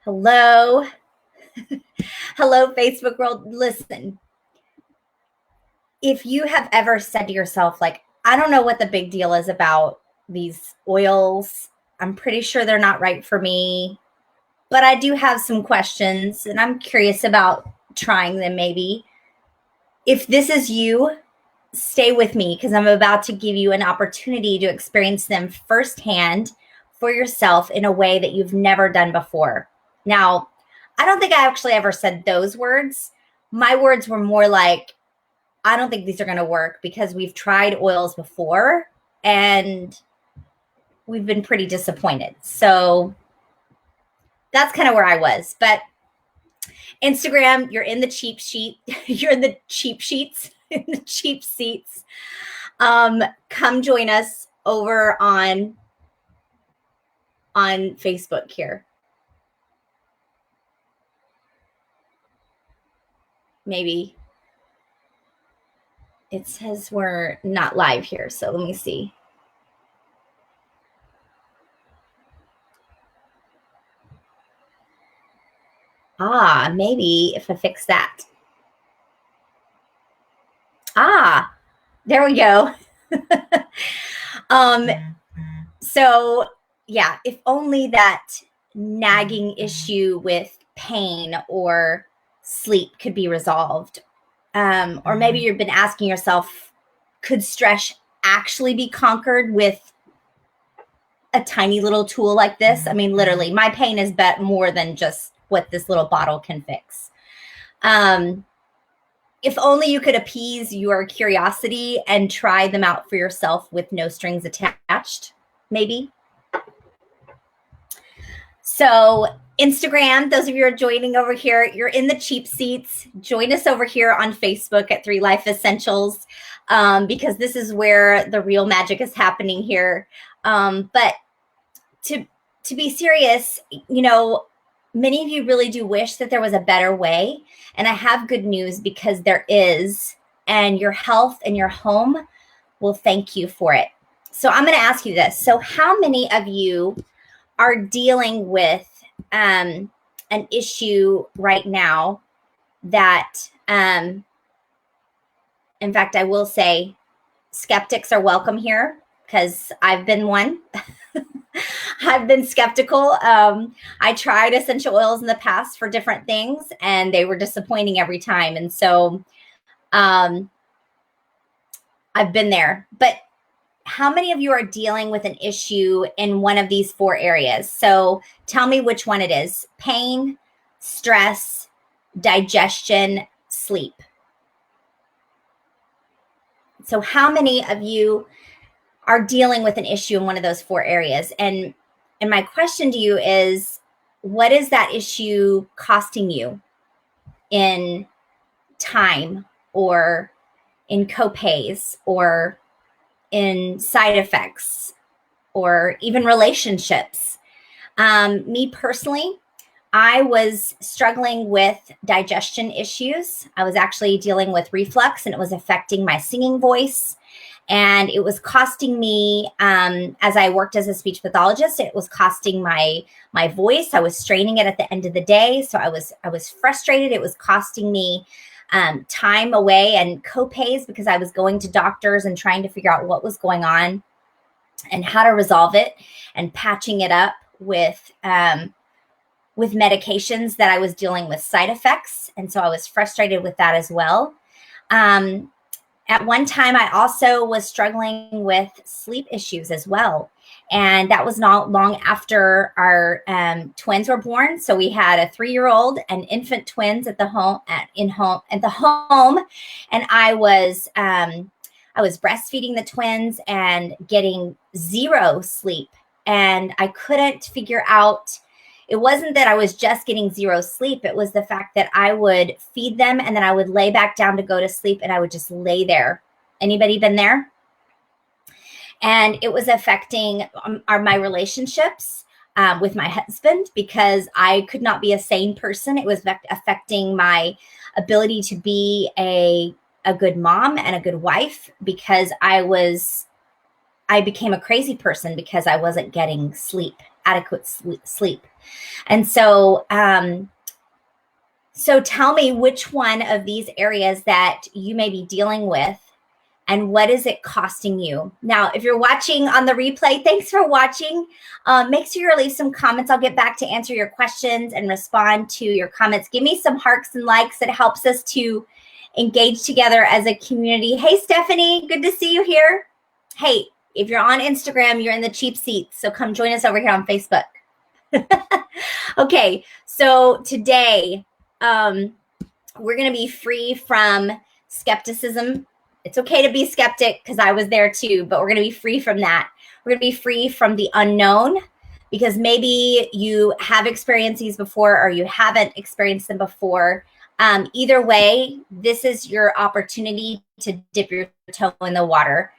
Hello. Hello, Facebook world. Listen, if you have ever said to yourself, like, I don't know what the big deal is about these oils, I'm pretty sure they're not right for me, but I do have some questions and I'm curious about trying them maybe. If this is you, stay with me because I'm about to give you an opportunity to experience them firsthand for yourself in a way that you've never done before. Now, I don't think I actually ever said those words. My words were more like, I don't think these are going to work because we've tried oils before and we've been pretty disappointed. So that's kind of where I was. But Instagram, you're in the cheap sheet. You're in the cheap sheets, in the cheap seats. Come join us over on Facebook here. Maybe it says we're not live here, so let me see. Maybe if I fix that. There we go. So yeah, if only that nagging issue with pain or sleep could be resolved. Or maybe you've been asking yourself, could stress actually be conquered with a tiny little tool like this? I mean, literally, my pain is more than just what this little bottle can fix. If only you could appease your curiosity and try them out for yourself with no strings attached, maybe. So Instagram, those of you who are joining over here, you're in the cheap seats. Join us over here on Facebook at 3 Life Essentials because this is where the real magic is happening here. But to be serious, you know, many of you really do wish that there was a better way. And I have good news because there is, and your health and your home will thank you for it. So I'm going to ask you this. So how many of you are dealing with an issue right now that, in fact, I will say skeptics are welcome here because I've been one. I've been skeptical. I tried essential oils in the past for different things and they were disappointing every time. And so I've been there. But how many of you are dealing with an issue in one of these 4 areas? So tell me which one it is: pain, stress, digestion, sleep. So how many of you are dealing with an issue in one of those 4 areas? And my question to you is, what is that issue costing you in time or in copays or in side effects or even relationships? Me personally, I was struggling with digestion issues. I was actually dealing with reflux and it was affecting my singing voice. And it was costing me, as I worked as a speech pathologist, it was costing my voice. I was straining it at the end of the day. So I was frustrated. It was costing me time away and copays because I was going to doctors and trying to figure out what was going on and how to resolve it and patching it up with medications that I was dealing with side effects. And so I was frustrated with that as well. At one time, I also was struggling with sleep issues as well. And that was not long after our twins were born. So we had a 3-year-old and infant twins at the home, and I was breastfeeding the twins and getting 0 sleep. And I couldn't figure out. It wasn't that I was just getting 0 sleep. It was the fact that I would feed them and then I would lay back down to go to sleep and I would just lay there. Anybody been there? And it was affecting my relationships with my husband because I could not be a sane person. It was affecting my ability to be a good mom and a good wife because I became a crazy person because I wasn't getting sleep adequate sleep. And so, so tell me which one of these areas that you may be dealing with, and what is it costing you? Now, if you're watching on the replay, thanks for watching. Make sure you leave some comments. I'll get back to answer your questions and respond to your comments. Give me some hearts and likes. It helps us to engage together as a community. Hey, Stephanie, good to see you here. Hey, if you're on Instagram, you're in the cheap seats. So come join us over here on Facebook. Okay, so today, we're going to be free from skepticism. It's okay to be a skeptic because I was there too, but we're going to be free from that. We're going to be free from the unknown because maybe you have experienced these before or you haven't experienced them before. Either way, this is your opportunity to dip your toe in the water.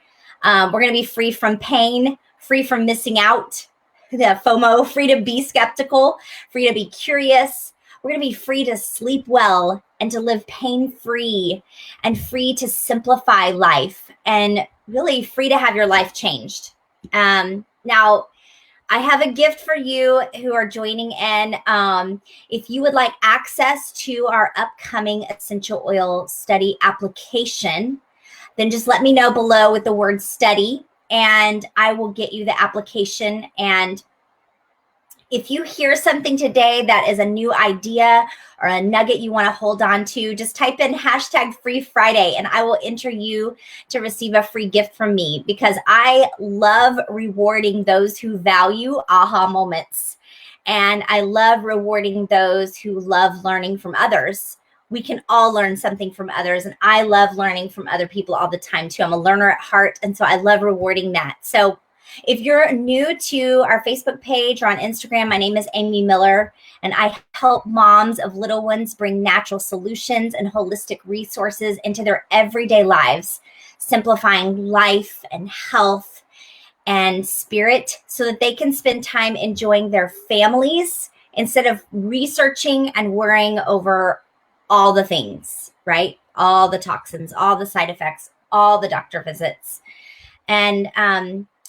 We're going to be free from pain, free from missing out, the FOMO, free to be skeptical, free to be curious. We're going to be free to sleep well and to live pain-free and free to simplify life and really free to have your life changed. Now, I have a gift for you who are joining in. If you would like access to our upcoming essential oil study application, then just let me know below with the word study and I will get you the application. And if you hear something today that is a new idea or a nugget you want to hold on to, just type in hashtag Free Friday and I will enter you to receive a free gift from me because I love rewarding those who value aha moments. And I love rewarding those who love learning from others. We can all learn something from others. And I love learning from other people all the time too. I'm a learner at heart. And so I love rewarding that. So if you're new to our Facebook page or on Instagram, my name is Amy Miller, and I help moms of little ones bring natural solutions and holistic resources into their everyday lives, simplifying life and health and spirit so that they can spend time enjoying their families instead of researching and worrying over all the things, right? All the toxins, all the side effects, all the doctor visits. And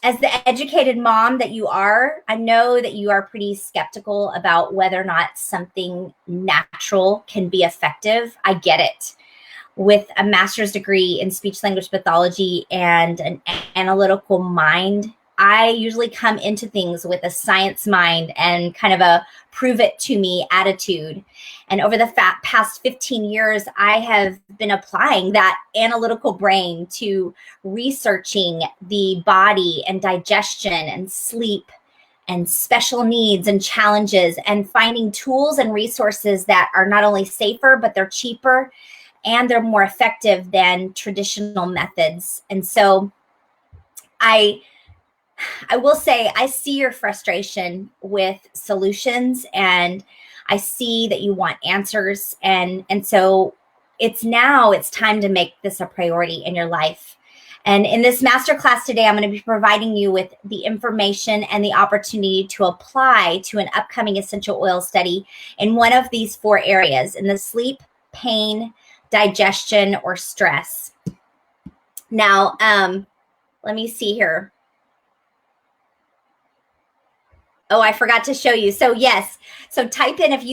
as the educated mom that you are, I know that you are pretty skeptical about whether or not something natural can be effective. I get it. With a master's degree in speech language pathology and an analytical mind, I usually come into things with a science mind and kind of a prove it to me attitude. And over the past 15 years, I have been applying that analytical brain to researching the body and digestion and sleep and special needs and challenges and finding tools and resources that are not only safer, but they're cheaper and they're more effective than traditional methods. And so I will say I see your frustration with solutions and I see that you want answers. And so it's time to make this a priority in your life. And in this masterclass today, I'm going to be providing you with the information and the opportunity to apply to an upcoming essential oil study in one of these 4 areas, in the sleep, pain, digestion, or stress. Now, let me see here. Oh, I forgot to show you. So yes, so type in, if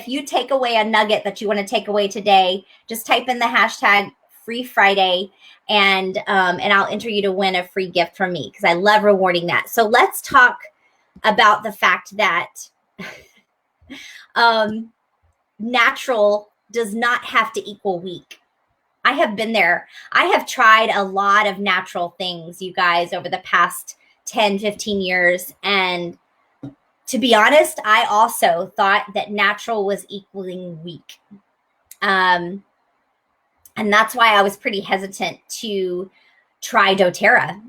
you take away a nugget that you want to take away today, just type in the hashtag Free Friday and I'll enter you to win a free gift from me because I love rewarding that. So let's talk about the fact that natural does not have to equal weak. I have been there. I have tried a lot of natural things, you guys, over the past 10, 15 years. And to be honest, I also thought that natural was equaling weak. And that's why I was pretty hesitant to try doTERRA.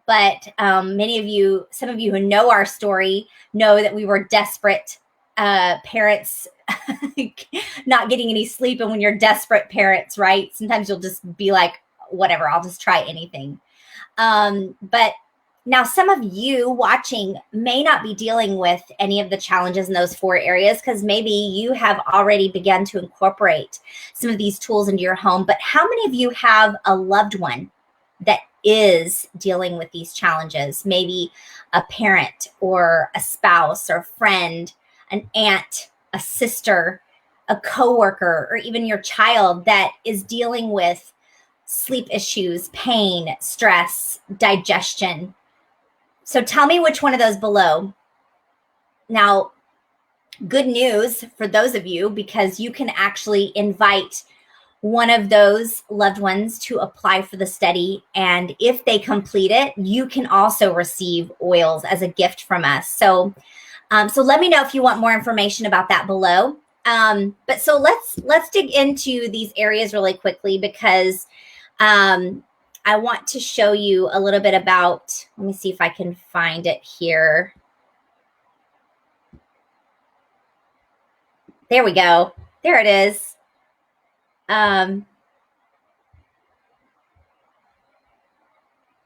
But many of you, some of you who know our story know that we were desperate parents not getting any sleep. And when you're desperate parents, right, sometimes you'll just be like, whatever, I'll just try anything. But now some of you watching may not be dealing with any of the challenges in those 4 areas because maybe you have already begun to incorporate some of these tools into your home. But how many of you have a loved one that is dealing with these challenges, maybe a parent or a spouse or friend, an aunt, a sister, a coworker, or even your child that is dealing with sleep issues, pain, stress, digestion. So tell me which one of those below. Now, good news for those of you, because you can actually invite one of those loved ones to apply for the study. And if they complete it, you can also receive oils as a gift from us. So let me know if you want more information about that below. But so let's dig into these areas really quickly, because I want to show you a little bit about, let me see if I can find it here. There we go. There it is.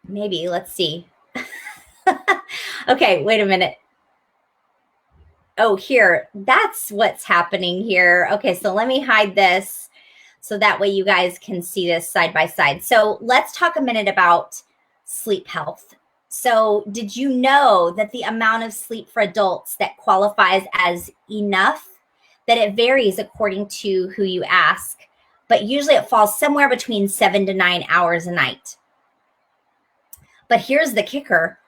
Maybe, let's see. Okay, wait a minute. Oh, here, that's what's happening here. Okay, so let me hide this so that way you guys can see this side by side. So let's talk a minute about sleep health. So did you know that the amount of sleep for adults that qualifies as enough, that it varies according to who you ask, but usually it falls somewhere between 7 to 9 hours a night. But here's the kicker.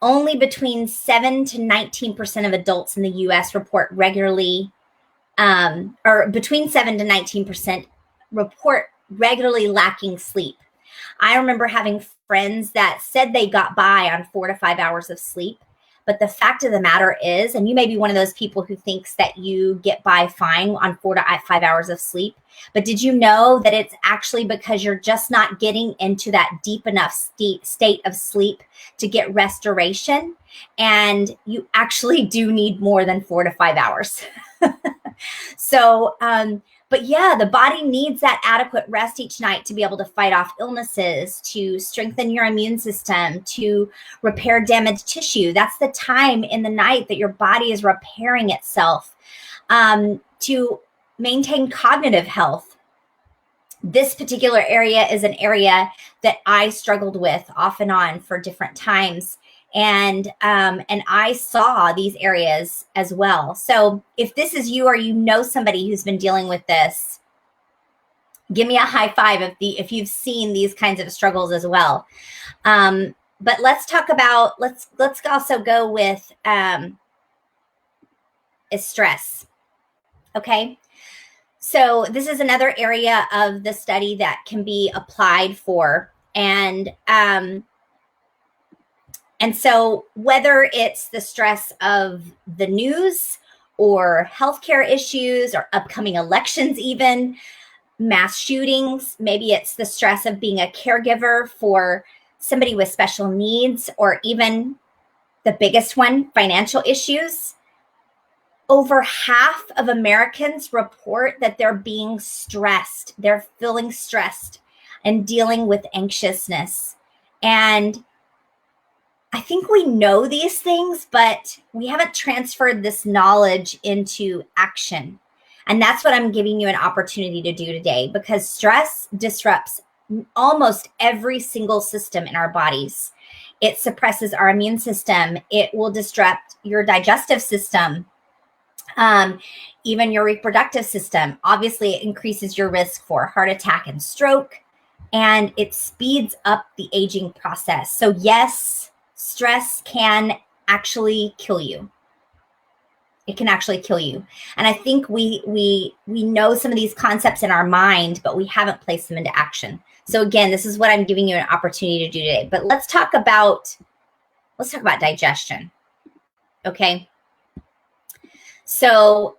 Only between 7 to 19% of adults in the US report regularly, or between 7 to 19% report regularly lacking sleep. I remember having friends that said they got by on 4 to 5 hours of sleep. But the fact of the matter is, and you may be one of those people who thinks that you get by fine on 4 to 5 hours of sleep, but did you know that it's actually because you're just not getting into that deep enough state of sleep to get restoration, and you actually do need more than 4 to 5 hours. So, but yeah, the body needs that adequate rest each night to be able to fight off illnesses, to strengthen your immune system, to repair damaged tissue. That's the time in the night that your body is repairing itself, to maintain cognitive health. This particular area is an area that I struggled with off and on for different times. And I saw these areas as well. So if this is you, or you know somebody who's been dealing with this, give me a high five if you've seen these kinds of struggles as well. But let's talk about, let's also go with is stress. Okay. So this is another area of the study that can be applied for. And so whether it's the stress of the news or healthcare issues or upcoming elections, even mass shootings, maybe it's the stress of being a caregiver for somebody with special needs, or even the biggest one, financial issues. Over half of Americans report that they're being stressed. They're feeling stressed and dealing with anxiousness. And I think we know these things, but we haven't transferred this knowledge into action. And that's what I'm giving you an opportunity to do today, because stress disrupts almost every single system in our bodies. It suppresses our immune system. It will disrupt your digestive system, even your reproductive system. Obviously, it increases your risk for heart attack and stroke, and it speeds up the aging process. So yes, stress can actually kill you. It can actually kill you. And I think we know some of these concepts in our mind, but we haven't placed them into action. So again, this is what I'm giving you an opportunity to do today. But let's talk about digestion. Okay. So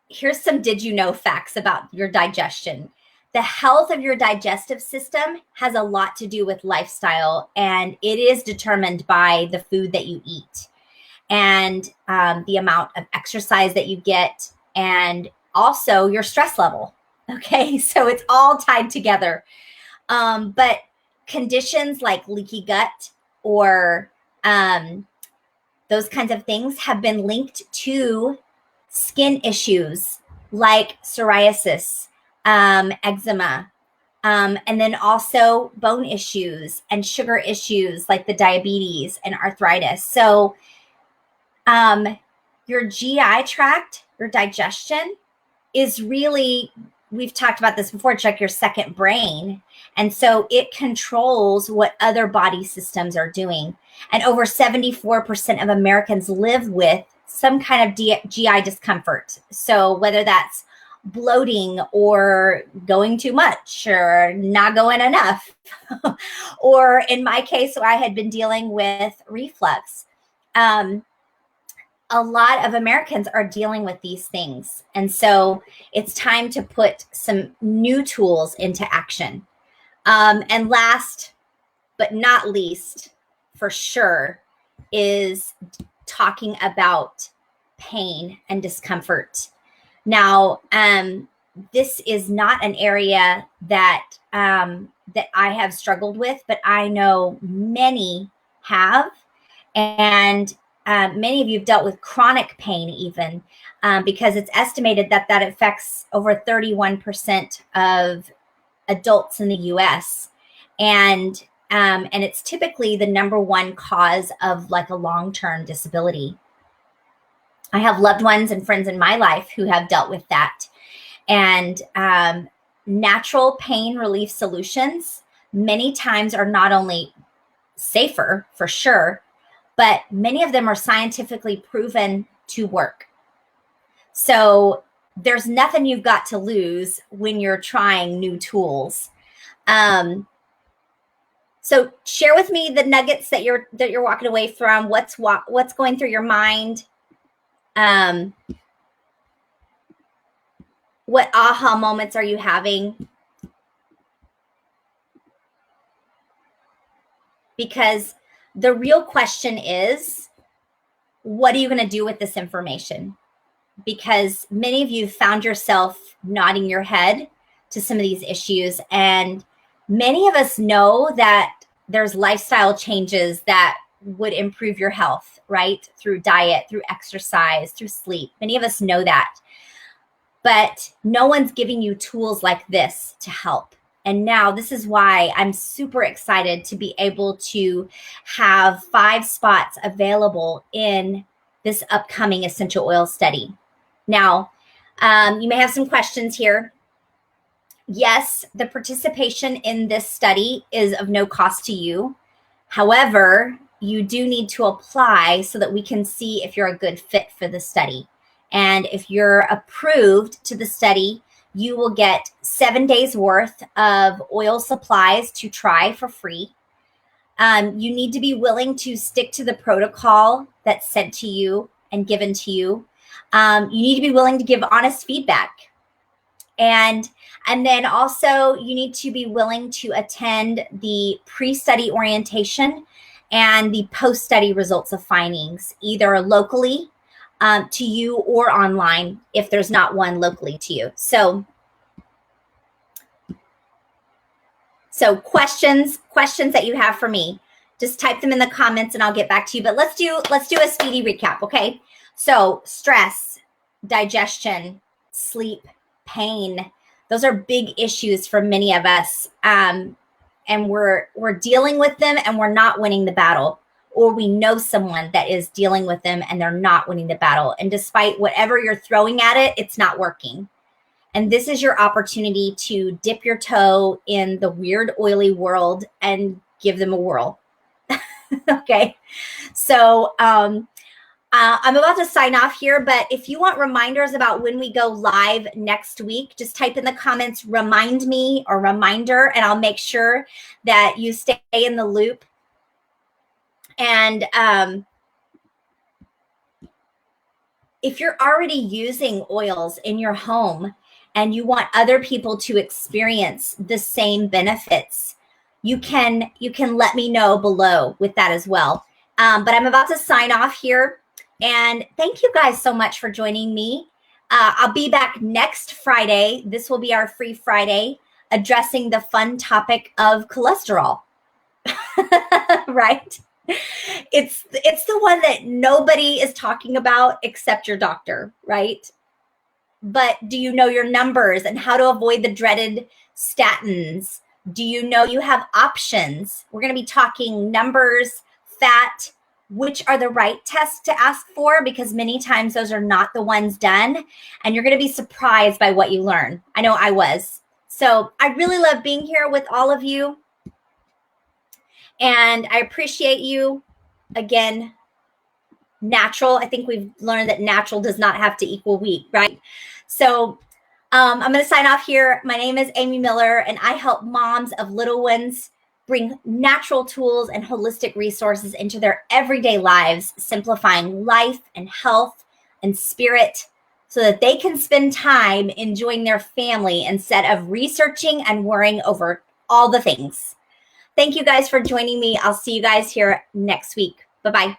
here's some did you know facts about your digestion. The health of your digestive system has a lot to do with lifestyle, and it is determined by the food that you eat, and the amount of exercise that you get, and also your stress level. Okay, so it's all tied together. But conditions like leaky gut or those kinds of things have been linked to skin issues like psoriasis, eczema, And then also bone issues and sugar issues like the diabetes and arthritis. So your GI tract, your digestion is really, we've talked about this before, check your second brain. And so it controls what other body systems are doing. And over 74% of Americans live with some kind of GI discomfort. So whether that's bloating or going too much or not going enough, or in my case, I had been dealing with reflux. A lot of Americans are dealing with these things. And so it's time to put some new tools into action. And last but not least, for sure, is talking about pain and discomfort. Now, this is not an area that that I have struggled with, but I know many have, and many of you have dealt with chronic pain even, because it's estimated that that affects over 31% of adults in the U.S. And it's typically the number one cause of like a long-term disability. I have loved ones and friends in my life who have dealt with that. And natural pain relief solutions many times are not only safer, for sure, but many of them are scientifically proven to work. So there's nothing you've got to lose when you're trying new tools. So share with me the nuggets that you're walking away from. What's going through your mind? What aha moments are you having? Because the real question is, what are you going to do with this information? Because many of you found yourself nodding your head to some of these issues. And many of us know that there's lifestyle changes that would improve your health, right? Through diet, through exercise, through sleep. Many of us know that. But no one's giving you tools like this to help. And now this is why I'm super excited to be able to have 5 spots available in this upcoming essential oil study. Now, you may have some questions here. Yes, the participation in this study is of no cost to you. However, you do need to apply so that we can see if you're a good fit for the study. And if you're approved to the study, you will get 7 days worth of oil supplies to try for free. You need to be willing to stick to the protocol that's sent to you and given to you. You need to be willing to give honest feedback. And then also you need to be willing to attend the pre-study orientation and the post-study results of findings, either locally to you or online if there's not one locally to you. So questions that you have for me, just type them in the comments and I'll get back to you. But let's do a speedy recap, okay? So stress, digestion, sleep, pain, those are big issues for many of us. And we're dealing with them and we're not winning the battle. Or we know someone that is dealing with them and they're not winning the battle. And despite whatever you're throwing at it, it's not working. And this is your opportunity to dip your toe in the weird, oily world and give them a whirl. Okay. So I'm about to sign off here, but if you want reminders about when we go live next week, just type in the comments, remind me or reminder, and I'll make sure that you stay in the loop. And if you're already using oils in your home and you want other people to experience the same benefits, you can let me know below with that as well. But I'm about to sign off here. And thank you guys so much for joining me. I'll be back next Friday. This will be our free Friday, addressing the fun topic of cholesterol. Right? It's the one that nobody is talking about except your doctor, right? but do you know your numbers and how to avoid the dreaded statins? Do you know you have options? We're going to be talking numbers, fat, which are the right tests to ask for, because many times those are not the ones done. And you're going to be surprised by what you learn. I know I was. So I really love being here with all of you. And I appreciate you. Again, natural. I think we've learned that natural does not have to equal weak, right? So I'm going to sign off here. My name is Amy Miller, and I help moms of little ones bring natural tools and holistic resources into their everyday lives, simplifying life and health and spirit so that they can spend time enjoying their family instead of researching and worrying over all the things. Thank you guys for joining me. I'll see you guys here next week. Bye-bye.